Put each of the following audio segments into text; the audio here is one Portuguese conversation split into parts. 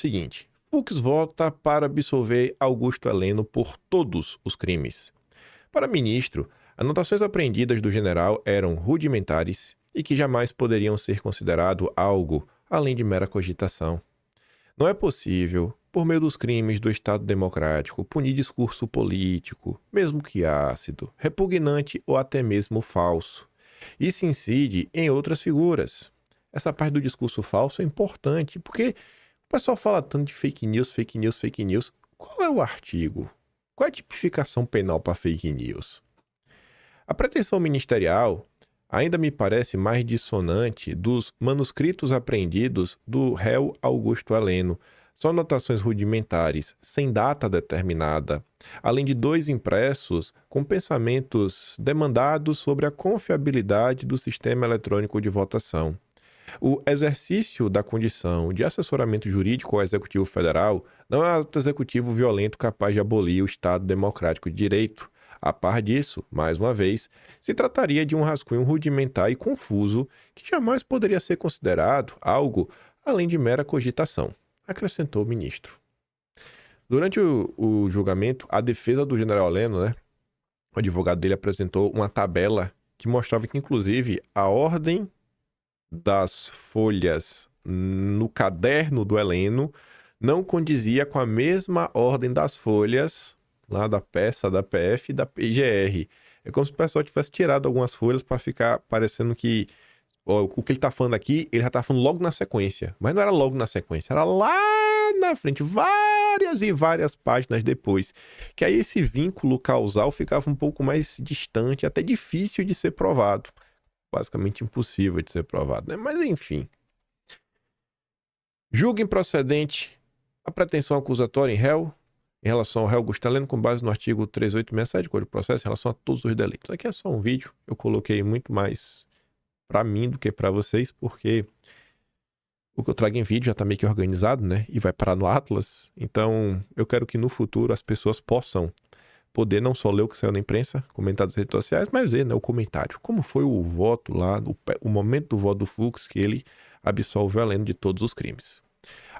Seguinte, Fux vota para absolver Augusto Heleno por todos os crimes. Para ministro, anotações apreendidas do general eram rudimentares e que jamais poderiam ser considerado algo além de mera cogitação. Não é possível, por meio dos crimes do Estado Democrático, punir discurso político, mesmo que ácido, repugnante ou até mesmo falso. Isso incide em outras figuras. Essa parte do discurso falso é importante, porque o pessoal fala tanto de fake news, fake news, fake news. Qual é o artigo? Qual é a tipificação penal para fake news? A pretensão ministerial ainda me parece mais dissonante dos manuscritos apreendidos do réu Augusto Heleno. São anotações rudimentares, sem data determinada, além de 2 impressos com pensamentos demandados sobre a confiabilidade do sistema eletrônico de votação. O exercício da condição de assessoramento jurídico ao Executivo Federal não é um ato executivo violento capaz de abolir o Estado Democrático de Direito. A par disso, mais uma vez, se trataria de um rascunho rudimentar e confuso que jamais poderia ser considerado algo além de mera cogitação, acrescentou o ministro. Durante o julgamento, a defesa do general Heleno, o advogado dele apresentou uma tabela que mostrava que, inclusive, a ordem das folhas no caderno do Heleno não condizia com a mesma ordem das folhas lá da peça da PF e da PGR. É como se o pessoal tivesse tirado algumas folhas para ficar parecendo que o que ele tá falando aqui, ele já tá falando logo na sequência. Mas não era logo na sequência, era lá na frente, várias e várias páginas depois. Que aí esse vínculo causal ficava um pouco mais distante, até difícil de ser provado. Basicamente impossível de ser provado, né? Mas enfim. Julga improcedente a pretensão acusatória em réu, em relação ao réu Augusto Heleno, com base no artigo 3867 do Código de Processo, em relação a todos os delitos. Aqui é só um vídeo, eu coloquei muito mais para mim do que para vocês, porque o que eu trago em vídeo já tá meio que organizado, né? E vai parar no Atlas. Então, eu quero que no futuro as pessoas possam poder não só ler o que saiu na imprensa, comentar nas redes sociais, mas ver, né, o comentário. Como foi o voto lá, o momento do voto do Fux, que ele absolve o Heleno de todos os crimes.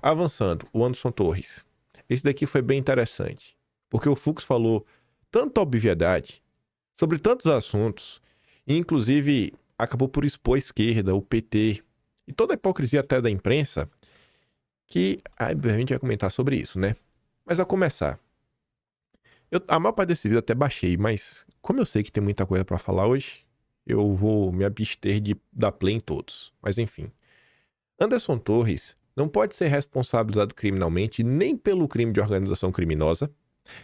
Avançando, o Anderson Torres. Esse daqui foi bem interessante, porque o Fux falou tanta obviedade sobre tantos assuntos, e inclusive acabou por expor a esquerda, o PT, e toda a hipocrisia até da imprensa, que a gente vai comentar sobre isso, né? Mas a começar, a maior parte desse vídeo eu até baixei, mas como eu sei que tem muita coisa pra falar hoje, eu vou me abster de dar play em todos. Mas enfim. Anderson Torres não pode ser responsabilizado criminalmente nem pelo crime de organização criminosa,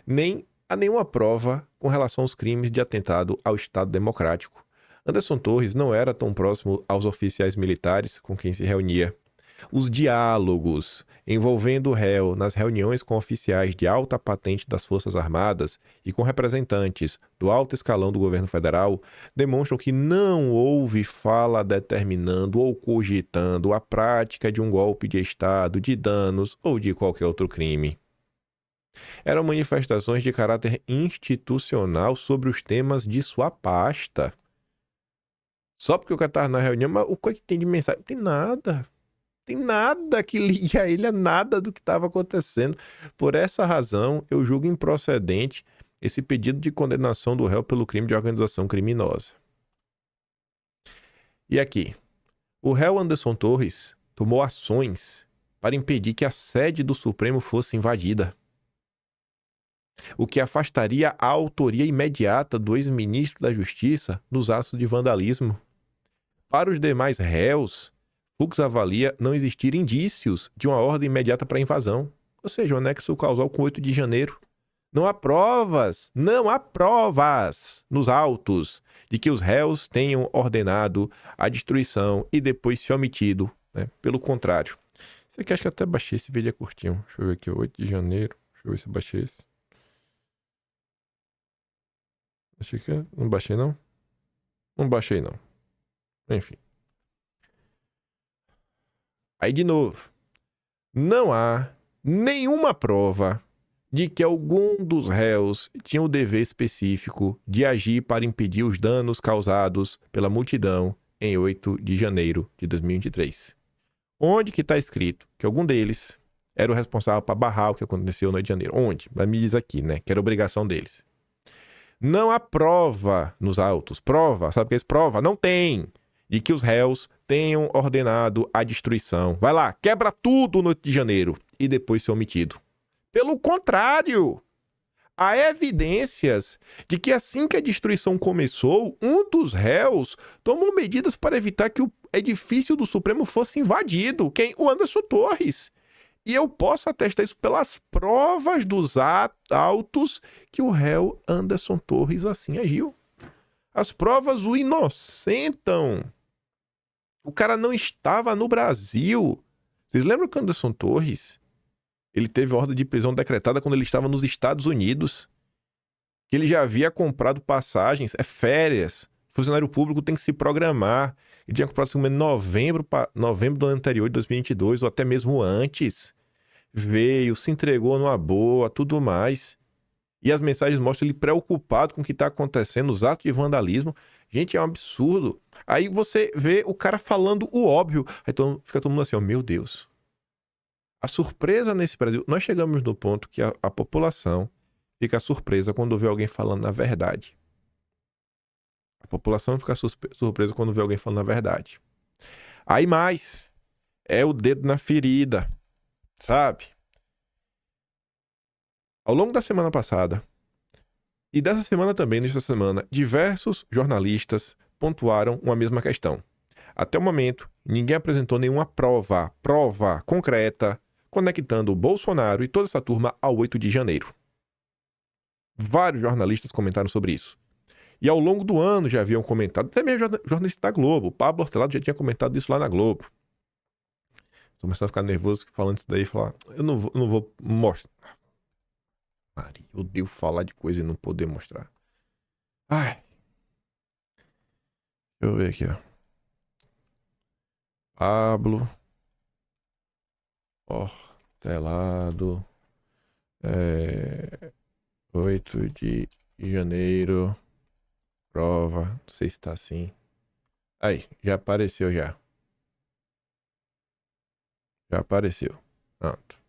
nem a nenhuma prova com relação aos crimes de atentado ao Estado Democrático. Anderson Torres não era tão próximo aos oficiais militares com quem se reunia. Os diálogos envolvendo o réu nas reuniões com oficiais de alta patente das Forças Armadas e com representantes do alto escalão do governo federal demonstram que não houve fala determinando ou cogitando a prática de um golpe de Estado, de danos ou de qualquer outro crime. Eram manifestações de caráter institucional sobre os temas de sua pasta. Só porque o cara estava na reunião, mas o que tem de mensagem? Não tem nada. Tem nada que ligue a ele a nada do que estava acontecendo. Por essa razão, eu julgo improcedente esse pedido de condenação do réu pelo crime de organização criminosa. E aqui, o réu Anderson Torres tomou ações para impedir que a sede do Supremo fosse invadida, o que afastaria a autoria imediata do ex-ministro da Justiça nos atos de vandalismo. Para os demais réus, Fux avalia não existir indícios de uma ordem imediata para a invasão, ou seja, o anexo causal com 8 de janeiro. Não há provas nos autos de que os réus tenham ordenado a destruição e depois se omitido, né? Pelo contrário. Isso aqui acho que até baixei, esse vídeo é curtinho. Deixa eu ver aqui, 8 de janeiro. Deixa eu ver se eu baixei esse. Achei que não baixei não? Não baixei não. Enfim. Aí de novo, não há nenhuma prova de que algum dos réus tinha o dever específico de agir para impedir os danos causados pela multidão em 8 de janeiro de 2023. Onde que está escrito que algum deles era o responsável para barrar o que aconteceu no Rio de Janeiro. Onde? Mas me diz aqui, né? Que era obrigação deles. Não há prova nos autos. Prova, sabe o que é isso? Prova? Não tem. De que os réus tenham ordenado a destruição. Vai lá, quebra tudo no Rio de Janeiro e depois ser omitido. Pelo contrário, há evidências de que assim que a destruição começou, um dos réus tomou medidas para evitar que o edifício do Supremo fosse invadido. Quem? O Anderson Torres. E eu posso atestar isso pelas provas dos autos que o réu Anderson Torres assim agiu. As provas o inocentam. O cara não estava no Brasil. Vocês lembram que o Anderson Torres, ele teve ordem de prisão decretada quando ele estava nos Estados Unidos? Que ele já havia comprado passagens, férias. O funcionário público tem que se programar. Ele tinha comprado em novembro do ano anterior, de 2022, ou até mesmo antes. Veio, se entregou numa boa, tudo mais. E as mensagens mostram ele preocupado com o que está acontecendo, os atos de vandalismo. Gente, é um absurdo. Aí você vê o cara falando o óbvio. Aí fica todo mundo assim, ó, meu Deus. A surpresa nesse Brasil... Nós chegamos no ponto que a população fica surpresa quando vê alguém falando a verdade. A população fica surpresa quando vê alguém falando a verdade. Aí mais, é o dedo na ferida, sabe? Ao longo da semana passada, e dessa semana também, nesta semana, diversos jornalistas pontuaram uma mesma questão. Até o momento, ninguém apresentou nenhuma prova concreta, conectando o Bolsonaro e toda essa turma ao 8 de janeiro. Vários jornalistas comentaram sobre isso. E ao longo do ano já haviam comentado, até mesmo jornalista da Globo, o Pablo Hortelado já tinha comentado isso lá na Globo. Tô começando a ficar nervoso falando isso daí, falar, eu não vou mostrar. Maria, eu odeio falar de coisa e não poder mostrar. Ai. Deixa eu ver aqui, ó. Pablo Hortelado, 8 de janeiro, prova, não sei se tá assim. Aí, já apareceu já. Já apareceu. Pronto.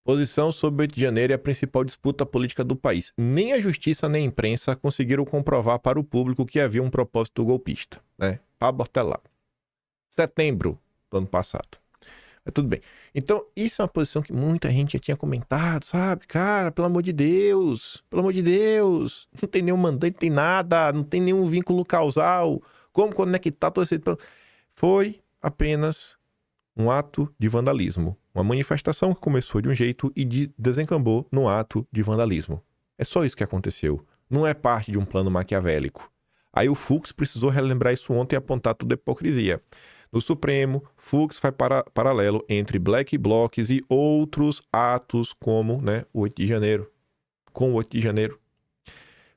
Posição sobre 8 de janeiro é a principal disputa política do país. Nem a justiça nem a imprensa conseguiram comprovar para o público que havia um propósito golpista, né? Pablo Hortelado. Setembro do ano passado. Mas tudo bem. Então, isso é uma posição que muita gente já tinha comentado, sabe? Cara, pelo amor de Deus. Pelo amor de Deus. Não tem nenhum mandante, não tem nada. Não tem nenhum vínculo causal. Como conectar todo esse... Foi apenas um ato de vandalismo. Uma manifestação que começou de um jeito e desencambou num ato de vandalismo. É só isso que aconteceu. Não é parte de um plano maquiavélico. Aí o Fux precisou relembrar isso ontem e apontar tudo a hipocrisia. No Supremo, Fux faz paralelo entre black blocs e outros atos como, né, o 8 de janeiro. Com o 8 de janeiro.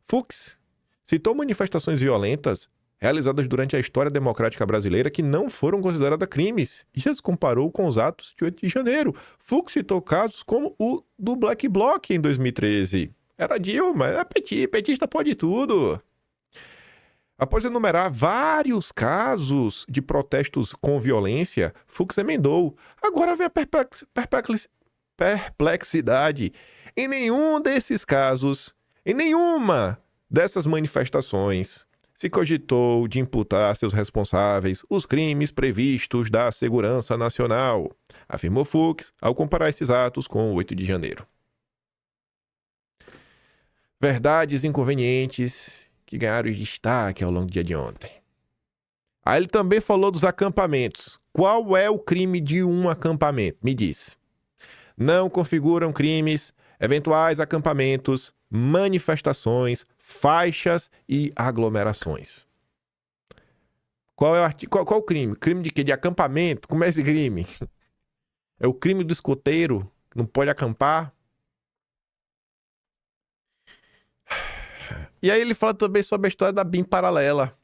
Fux citou manifestações violentas realizadas durante a história democrática brasileira que não foram consideradas crimes e as comparou com os atos de 8 de janeiro. Fux citou casos como o do Black Bloc em 2013. Era Dilma, era petista pode tudo. Após enumerar vários casos de protestos com violência, Fux emendou. Agora vem a perplexidade. Em nenhum desses casos, em nenhuma dessas manifestações, se cogitou de imputar a seus responsáveis os crimes previstos da segurança nacional, afirmou Fux ao comparar esses atos com o 8 de janeiro. Verdades inconvenientes que ganharam destaque ao longo do dia de ontem. Aí ele também falou dos acampamentos. Qual é o crime de um acampamento? Me diz. Não configuram crimes eventuais acampamentos, manifestações, faixas e aglomerações. Qual é qual o crime? Crime de quê? De acampamento? Como é esse crime? É o crime do escoteiro? Não pode acampar? E aí ele fala também sobre a história da BIM paralela.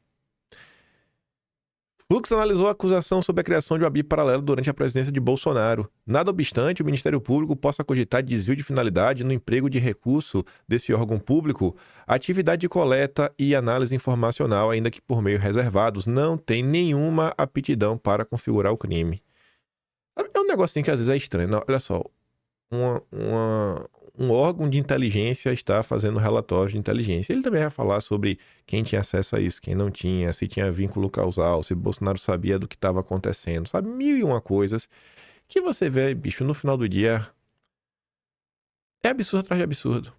Fux analisou a acusação sobre a criação de uma BI paralela durante a presidência de Bolsonaro. Nada obstante, o Ministério Público possa cogitar desvio de finalidade no emprego de recurso desse órgão público, a atividade de coleta e análise informacional, ainda que por meios reservados, não tem nenhuma aptidão para configurar o crime. É um negocinho que às vezes é estranho. Não, olha só, um órgão de inteligência está fazendo relatório de inteligência. Ele também vai falar sobre quem tinha acesso a isso, quem não tinha, se tinha vínculo causal, se Bolsonaro sabia do que estava acontecendo, sabe? Mil e uma coisas que você vê, bicho, no final do dia é absurdo atrás de absurdo.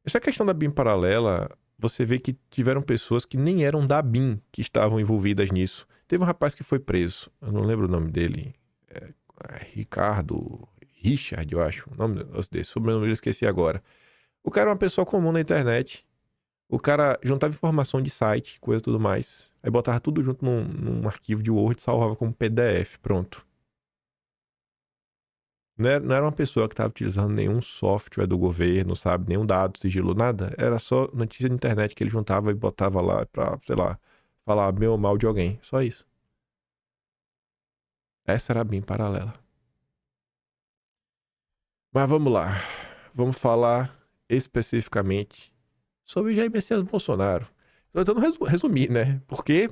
Essa questão da BIM paralela, você vê que tiveram pessoas que nem eram da BIM que estavam envolvidas nisso. Teve um rapaz que foi preso, eu não lembro o nome dele, Richard, eu acho, o nome desse, sobrenome eu esqueci agora. O cara é uma pessoa comum na internet. O cara juntava informação de site, coisa e tudo mais. Aí botava tudo junto num arquivo de Word e salvava como PDF, pronto. Não era uma pessoa que estava utilizando nenhum software do governo, sabe? Nenhum dado, sigilo, nada. Era só notícia de internet que ele juntava e botava lá pra, sei lá, falar bem ou mal de alguém. Só isso. Essa era a BIM paralela. Mas vamos lá. Vamos falar especificamente sobre Jair Messias Bolsonaro. Eu tô tentando resumir, né? Porque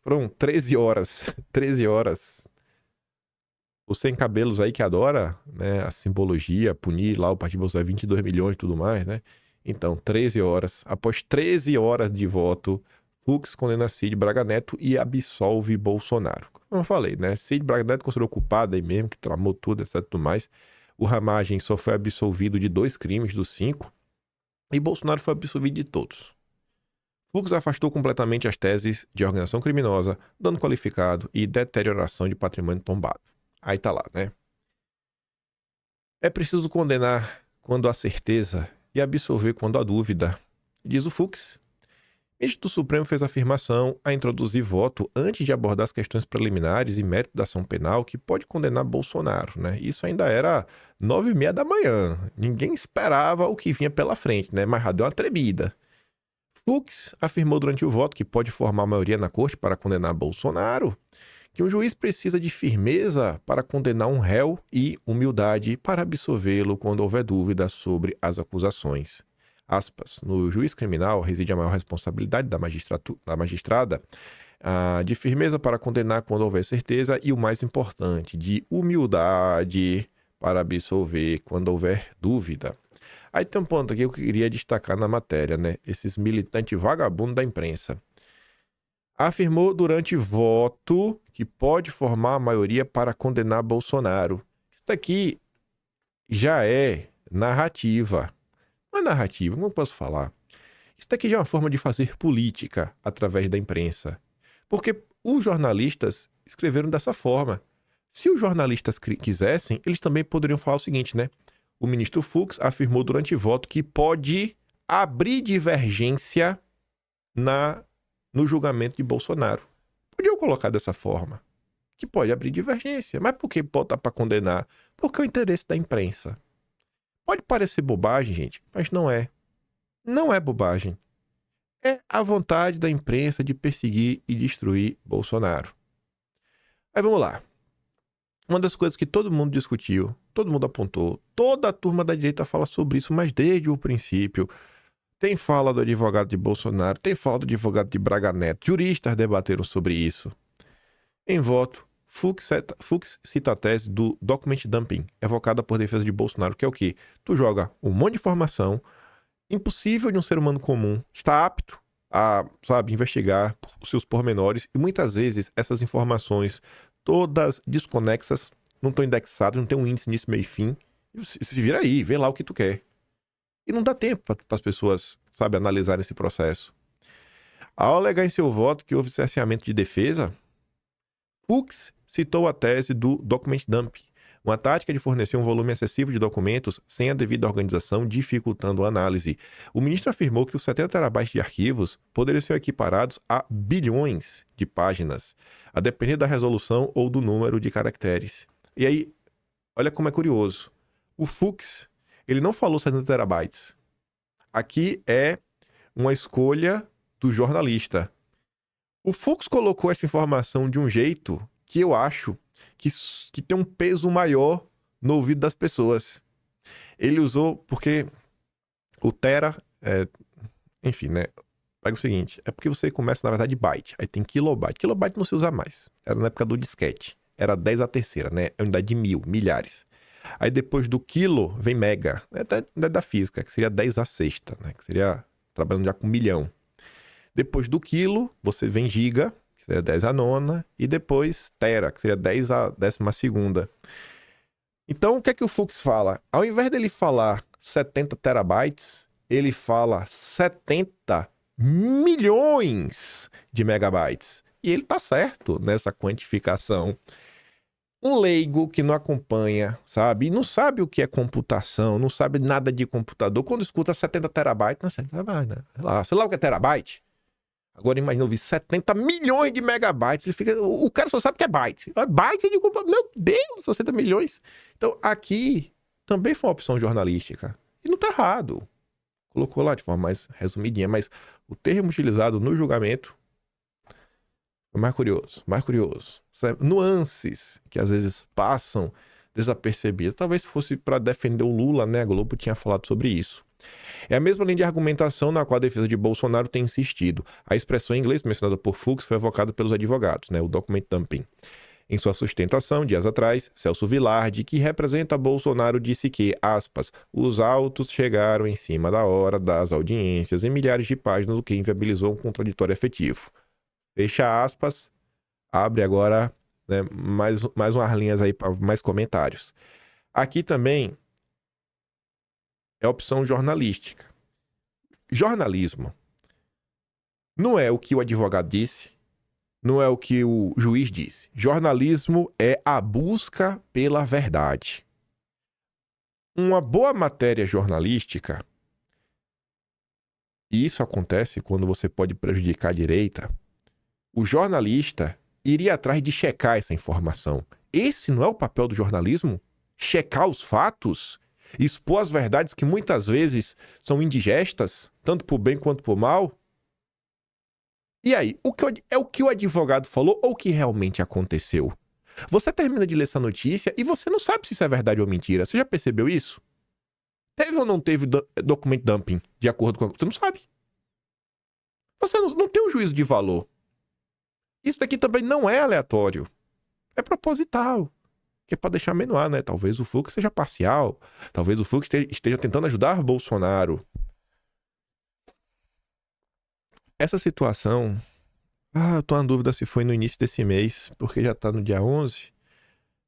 foram 13 horas. 13 horas. O Sem Cabelos aí que adora, né? A simbologia, punir lá o Partido Bolsonaro 22 milhões e tudo mais, né? Então, 13 horas. Após 13 horas de voto, Fux condena Cid Braga Neto e absolve Bolsonaro. Como eu falei, né? Cid Braga Neto considerou culpado aí mesmo, que tramou tudo, etc. Tudo mais. O Ramagem só foi absolvido de 2 crimes dos 5. E Bolsonaro foi absolvido de todos. Fux afastou completamente as teses de organização criminosa, dano qualificado e deterioração de patrimônio tombado. Aí tá lá, né? É preciso condenar quando há certeza e absolver quando há dúvida, diz o Fux. O ministro do Supremo fez a afirmação a introduzir voto antes de abordar as questões preliminares e mérito da ação penal que pode condenar Bolsonaro, né? Isso ainda era 9h30 da manhã. Ninguém esperava o que vinha pela frente, né? Mas já deu uma tremida. Fux afirmou durante o voto que pode formar maioria na corte para condenar Bolsonaro, que um juiz precisa de firmeza para condenar um réu e humildade para absolvê-lo quando houver dúvida sobre as acusações. Aspas, no juiz criminal reside a maior responsabilidade da magistrada, de firmeza para condenar quando houver certeza e, o mais importante, de humildade para absolver quando houver dúvida. Aí tem um ponto aqui que eu queria destacar na matéria, né? Esses militantes vagabundos da imprensa. Afirmou durante voto que pode formar a maioria para condenar Bolsonaro. Isso aqui já é narrativa. Não é narrativa, como eu posso falar? Isso daqui já é uma forma de fazer política através da imprensa. Porque os jornalistas escreveram dessa forma. Se os jornalistas quisessem, eles também poderiam falar o seguinte, né? O ministro Fux afirmou durante o voto que pode abrir divergência no julgamento de Bolsonaro. Podiam colocar dessa forma. Que pode abrir divergência. Mas por que bota para condenar? Porque é o interesse da imprensa. Pode parecer bobagem, gente, mas não é. Não é bobagem. É a vontade da imprensa de perseguir e destruir Bolsonaro. Aí vamos lá. Uma das coisas que todo mundo discutiu, todo mundo apontou, toda a turma da direita fala sobre isso, mas desde o princípio. Tem fala do advogado de Bolsonaro, tem fala do advogado de Braga Neto, juristas debateram sobre isso. Em voto, Fux cita a tese do document dumping, evocada por defesa de Bolsonaro, que é o quê? Tu joga um monte de informação, impossível de um ser humano comum, está apto a, sabe, investigar os seus pormenores, e muitas vezes essas informações, todas desconexas, não estão indexadas, não tem um índice, início, meio e fim. Se vira aí, vê lá o que tu quer. E não dá tempo para as pessoas, sabe, analisarem esse processo. Ao alegar em seu voto que houve cerceamento de defesa, Fux citou a tese do document dump, uma tática de fornecer um volume excessivo de documentos sem a devida organização, dificultando a análise. O ministro afirmou que os 70 terabytes de arquivos poderiam ser equiparados a bilhões de páginas, a depender da resolução ou do número de caracteres. E aí, olha como é curioso. O Fux, ele não falou 70 terabytes. Aqui é uma escolha do jornalista. O Fux colocou essa informação de um jeito que eu acho que tem um peso maior no ouvido das pessoas. Ele usou porque o tera, enfim, né? Pega o seguinte, é porque você começa, na verdade, byte, aí tem kilobyte. Kilobyte não se usa mais, era na época do disquete. Era 10 a terceira, né? É unidade de mil, milhares. Aí depois do quilo vem mega, da física, que seria 10 a sexta, né? Que seria trabalhando já com milhão. Depois do quilo, você vem giga, que seria 10 a nona, e depois tera, que seria 10 a décima segunda. Então, o que é que o Fux fala? Ao invés dele falar 70 terabytes, ele fala 70 milhões de megabytes. E ele tá certo nessa quantificação. Um leigo que não acompanha, sabe? E não sabe o que é computação, não sabe nada de computador. Quando escuta 70 terabytes, não sei, né? Sei lá o que é terabyte. Agora imagina ouvir 70 milhões de megabytes. Ele fica, o cara só sabe que é byte. Byte de computador. Meu Deus, 60 milhões. Então aqui também foi uma opção jornalística. E não tá errado. Colocou lá de forma mais resumidinha, mas o termo utilizado no julgamento foi mais curioso, mais curioso. Nuances que às vezes passam desapercebidas. Talvez fosse para defender o Lula, né? A Globo tinha falado sobre isso. É a mesma linha de argumentação na qual a defesa de Bolsonaro tem insistido. A expressão em inglês mencionada por Fux foi evocada pelos advogados, né? O document dumping. Em sua sustentação, dias atrás, Celso Vilardi, que representa Bolsonaro, disse que, aspas, os autos chegaram em cima da hora das audiências em milhares de páginas, o que inviabilizou um contraditório efetivo. Fecha aspas, abre agora, né, mais umas linhas aí para mais comentários. Aqui também é opção jornalística. Jornalismo não é o que o advogado disse, não é o que o juiz disse. Jornalismo é a busca pela verdade. Uma boa matéria jornalística, e isso acontece quando você pode prejudicar a direita, o jornalista iria atrás de checar essa informação. Esse não é o papel do jornalismo? Checar os fatos? Expor as verdades que muitas vezes são indigestas, tanto por bem quanto por mal? E aí, é o que o advogado falou ou o que realmente aconteceu? Você termina de ler essa notícia e você não sabe se isso é verdade ou mentira. Você já percebeu isso? Teve ou não teve document dumping de acordo com... Você não sabe. Você não tem um juízo de valor. Isso daqui também não é aleatório. É proposital. Que é para deixar menor, né? Talvez o Fux seja parcial. Talvez o Fux esteja tentando ajudar Bolsonaro. Essa situação... eu tô na dúvida se foi no início desse mês, porque já tá no dia 11.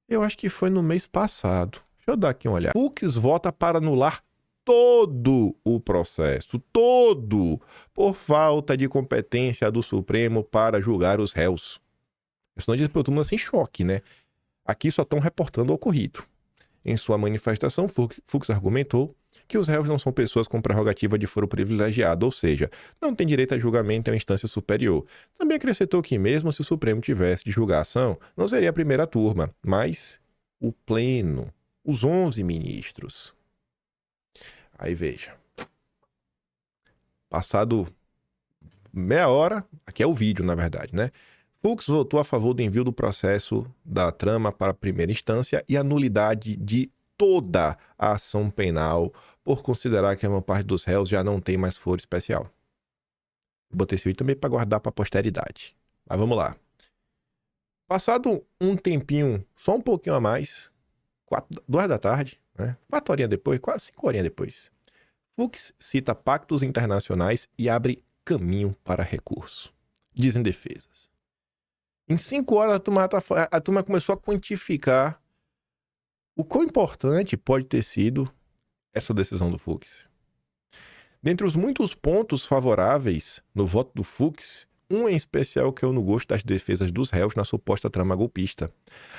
Eu acho que foi no mês passado. Deixa eu dar aqui uma olhada. Fux vota para anular todo o processo, todo, por falta de competência do Supremo para julgar os réus. Isso não diz para todo mundo assim, choque, né? Aqui só estão reportando o ocorrido. Em sua manifestação, Fux argumentou que os réus não são pessoas com prerrogativa de foro privilegiado, ou seja, não têm direito a julgamento em uma instância superior. Também acrescentou que mesmo se o Supremo tivesse de julgar a ação, não seria a primeira turma, mas o pleno, os 11 ministros. Aí veja. Passado meia hora, aqui é o vídeo, na verdade, né? Fux votou a favor do envio do processo da trama para a primeira instância e a nulidade de toda a ação penal por considerar que a maior parte dos réus já não tem mais foro especial. Botei esse vídeo também para guardar para a posteridade. Mas vamos lá. Passado um tempinho, só um pouquinho a mais, 2 da tarde, né? 4 horinhas depois, quase 5 horinhas depois, Fux cita pactos internacionais e abre caminho para recurso. Dizem defesas. Em 5 horas, a turma começou a quantificar o quão importante pode ter sido essa decisão do Fux. Dentre os muitos pontos favoráveis no voto do Fux, um em especial que eu não gosto das defesas dos réus na suposta trama golpista.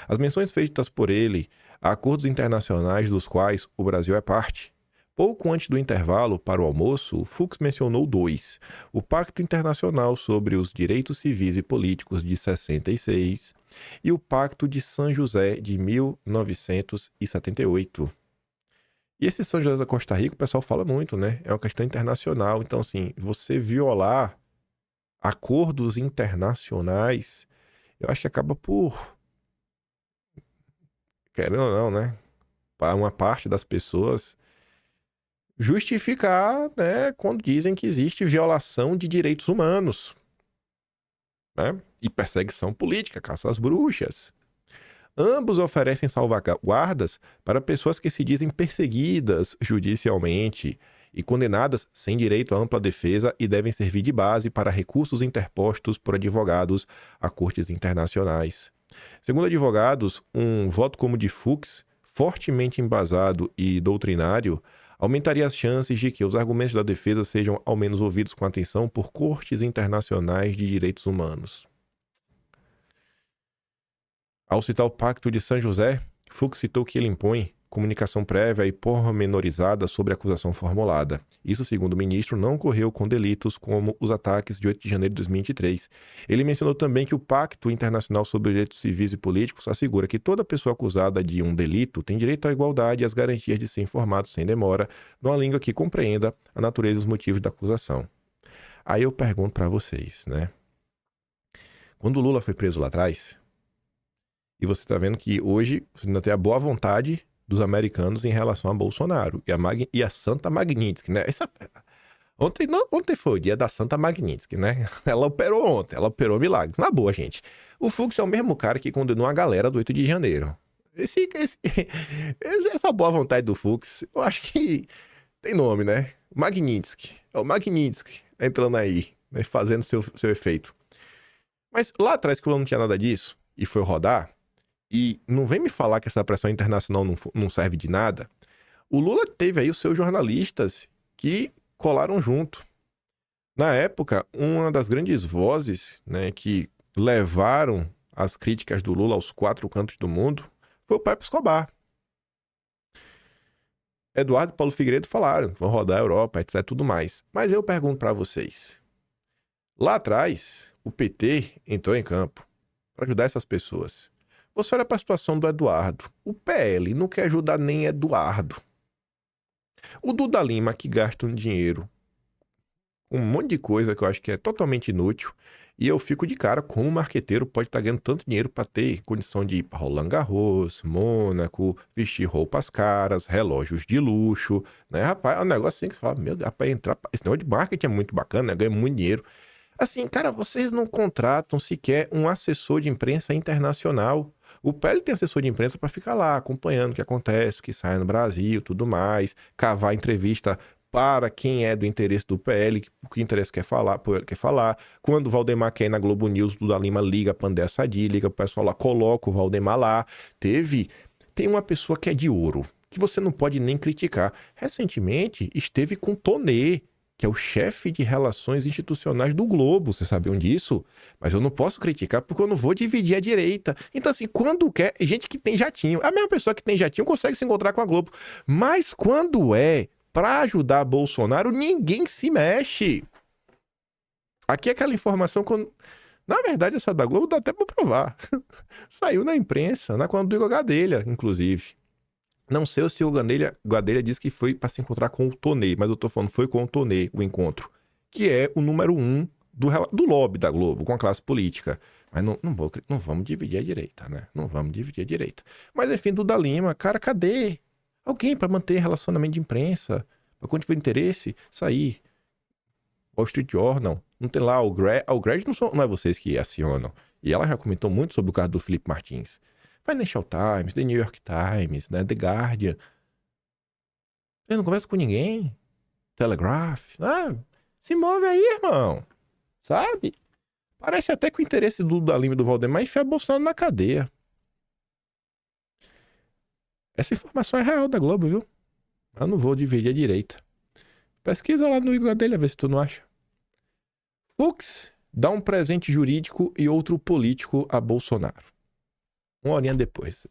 As menções feitas por ele a acordos internacionais dos quais o Brasil é parte. Pouco antes do intervalo para o almoço, Fux mencionou 2. O Pacto Internacional sobre os Direitos Civis e Políticos de 66 e o Pacto de San José de 1978. E esse São José da Costa Rica, o pessoal fala muito, né? É uma questão internacional. Então, assim, você violar acordos internacionais, eu acho que acaba por, querendo ou não, né, para uma parte das pessoas justificar, né, quando dizem que existe violação de direitos humanos, né, e perseguição política, caça às bruxas. Ambos oferecem salvaguardas para pessoas que se dizem perseguidas judicialmente e condenadas sem direito à ampla defesa e devem servir de base para recursos interpostos por advogados a cortes internacionais. Segundo advogados, um voto como o de Fuchs, fortemente embasado e doutrinário, aumentaria as chances de que os argumentos da defesa sejam ao menos ouvidos com atenção por cortes internacionais de direitos humanos. Ao citar o Pacto de San José, Fuchs citou que ele impõe comunicação prévia e pormenorizada sobre a acusação formulada. Isso, segundo o ministro, não ocorreu com delitos como os ataques de 8 de janeiro de 2023. Ele mencionou também que o Pacto Internacional sobre Direitos Civis e Políticos assegura que toda pessoa acusada de um delito tem direito à igualdade e às garantias de ser informado sem demora, numa língua que compreenda a natureza e os motivos da acusação. Aí eu pergunto para vocês, né? Quando o Lula foi preso lá atrás, e você está vendo que hoje você ainda tem a boa vontade dos americanos em relação a Bolsonaro e a Santa Magnitsky, né? Ontem foi o dia da Santa Magnitsky, né? Ela operou ontem, ela operou milagres. Na boa, gente. O Fux é o mesmo cara que condenou a galera do 8 de janeiro. Essa boa vontade do Fux, eu acho que tem nome, né? Magnitsky. É o Magnitsky entrando aí, né? Fazendo seu efeito. Mas lá atrás, que o Lula não tinha nada disso e foi rodar, e não vem me falar que essa pressão internacional não serve de nada. O Lula teve aí os seus jornalistas que colaram junto. Na época, uma das grandes vozes, né, que levaram as críticas do Lula aos 4 cantos do mundo foi o Pepe Escobar. Eduardo e Paulo Figueiredo falaram que vão rodar a Europa, etc, tudo mais. Mas eu pergunto para vocês. Lá atrás, o PT entrou em campo para ajudar essas pessoas. Você olha para a situação do Eduardo. O PL não quer ajudar nem Eduardo. O Duda Lima, que gasta um dinheiro com um monte de coisa que eu acho que é totalmente inútil. E eu fico de cara como o marqueteiro pode estar ganhando tanto dinheiro para ter condição de ir para Roland Garros, Mônaco, vestir roupas caras, relógios de luxo, né, rapaz? É um negócio assim que você fala, meu Deus, rapaz, esse negócio de marketing é muito bacana, né? Ganha muito dinheiro. Assim, cara, vocês não contratam sequer um assessor de imprensa internacional. O PL tem assessor de imprensa para ficar lá acompanhando o que acontece, o que sai no Brasil, tudo mais, cavar entrevista para quem é do interesse do PL, o que interesse quer falar. Quando o Valdemar quer ir na Globo News, o Duda Lima liga para André Sadi, liga para o pessoal lá, coloca o Valdemar lá. Tem uma pessoa que é de ouro, que você não pode nem criticar. Recentemente esteve com Tonê, que é o chefe de relações institucionais do Globo, vocês sabiam disso? Mas eu não posso criticar porque eu não vou dividir a direita. Então assim, quando quer, gente que tem jatinho, a mesma pessoa que tem jatinho consegue se encontrar com a Globo. Mas quando é para ajudar Bolsonaro, ninguém se mexe. Aqui é aquela informação que na verdade essa da Globo dá até para provar. Saiu na imprensa, na conta do Igor Gadelha, inclusive. Não sei se o Gadelha disse que foi para se encontrar com o Tonê, mas eu tô falando foi com o Tonê o encontro, que é o número 1 do lobby da Globo, com a classe política. Mas não vamos dividir a direita, né? Não vamos dividir a direita. Mas enfim, Duda Lima, cara, cadê alguém para manter relacionamento de imprensa? Para quando tiver interesse, sair. Wall Street Journal, não tem lá o Greg não é vocês que acionam. E ela já comentou muito sobre o caso do Felipe Martins. Financial Times, The New York Times, né, The Guardian. Você não conversa com ninguém? Telegraph. Se move aí, irmão. Sabe? Parece até que o interesse do Duda Lima e do Valdemar é enfiar Bolsonaro na cadeia. Essa informação é real da Globo, viu? Eu não vou dividir a direita. Pesquisa lá no Igor dele, a ver se tu não acha. Fux dá um presente jurídico e outro político a Bolsonaro. 1 horinha depois.